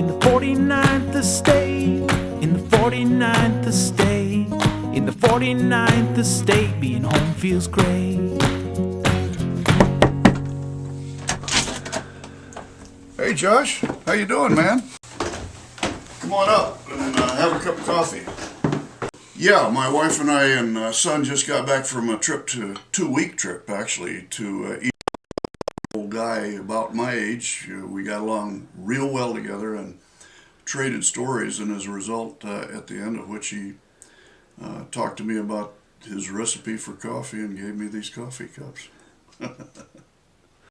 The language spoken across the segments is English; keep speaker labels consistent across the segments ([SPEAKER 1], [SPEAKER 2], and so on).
[SPEAKER 1] In the 49th estate, in the 49th estate, in the 49th estate, being home feels great.
[SPEAKER 2] Hey Josh, how you doing, man? Come on up and have a cup of coffee. Yeah, my wife and I and son just got back from a trip, to two-week trip actually, to eat. Old guy about my age. We got along real well together and traded stories, and as a result, at the end of which he talked to me about his recipe for coffee and gave me these coffee cups. You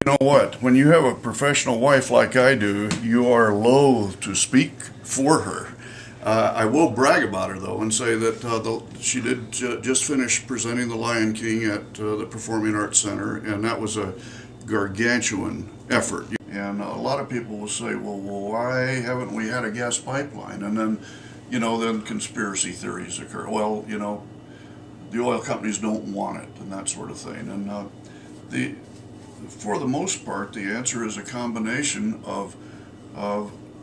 [SPEAKER 2] know what? When you have a professional wife like I do, you are loath to speak for her. I will brag about her, though, and say that she did just finish presenting The Lion King at the Performing Arts Center, and that was a gargantuan effort. And a lot of people will say, well, why haven't we had a gas pipeline? And then, then conspiracy theories occur. Well, the oil companies don't want it and that sort of thing. And for the most part, the answer is a combination of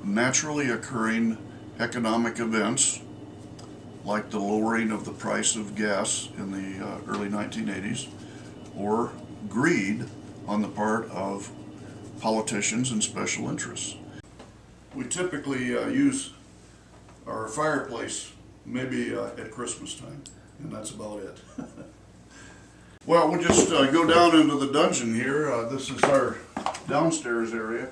[SPEAKER 2] naturally occurring economic events, like the lowering of the price of gas in the early 1980s, or greed on the part of politicians and special interests. We typically use our fireplace maybe at Christmas time, and that's about it. Well, we'll just go down into the dungeon here. This is our downstairs area.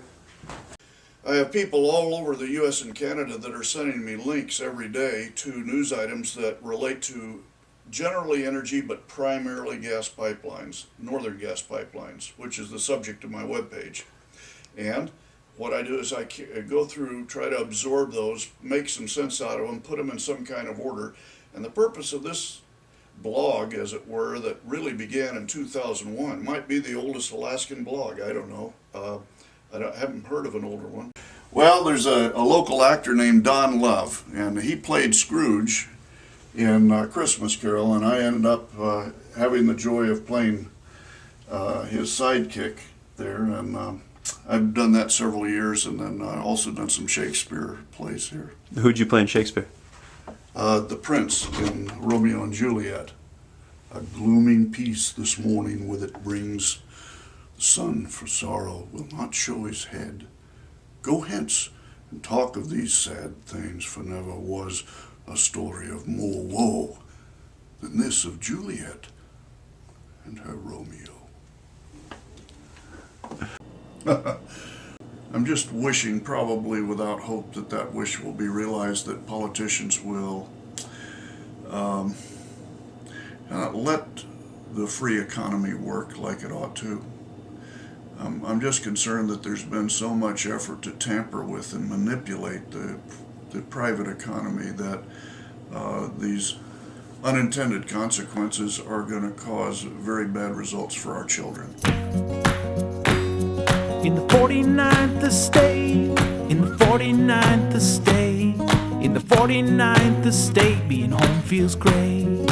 [SPEAKER 2] I have people all over the U.S. and Canada that are sending me links every day to news items that relate to generally energy, but primarily gas pipelines, northern gas pipelines, which is the subject of my webpage. And what I do is I go through, try to absorb those, make some sense out of them, put them in some kind of order. And the purpose of this blog, as it were, that really began in 2001, might be the oldest Alaskan blog, I don't know. I haven't heard of an older one. Well, there's a local actor named Don Love, and he played Scrooge in Christmas Carol, and I ended up having the joy of playing his sidekick there, and I've done that several years, and then also done some Shakespeare plays here.
[SPEAKER 3] Who'd you play in Shakespeare?
[SPEAKER 2] The Prince in Romeo and Juliet. A glooming peace this morning with it brings. The sun for sorrow will not show his head. Go hence and talk of these sad things, for never was a story of more woe than this of Juliet and her Romeo. I'm just wishing, probably without hope, that wish will be realized, that politicians will let the free economy work like it ought to. I'm just concerned that there's been so much effort to tamper with and manipulate the private economy that these unintended consequences are going to cause very bad results for our children.
[SPEAKER 1] In the 49th estate, in the 49th estate, in the 49th estate, being home feels great.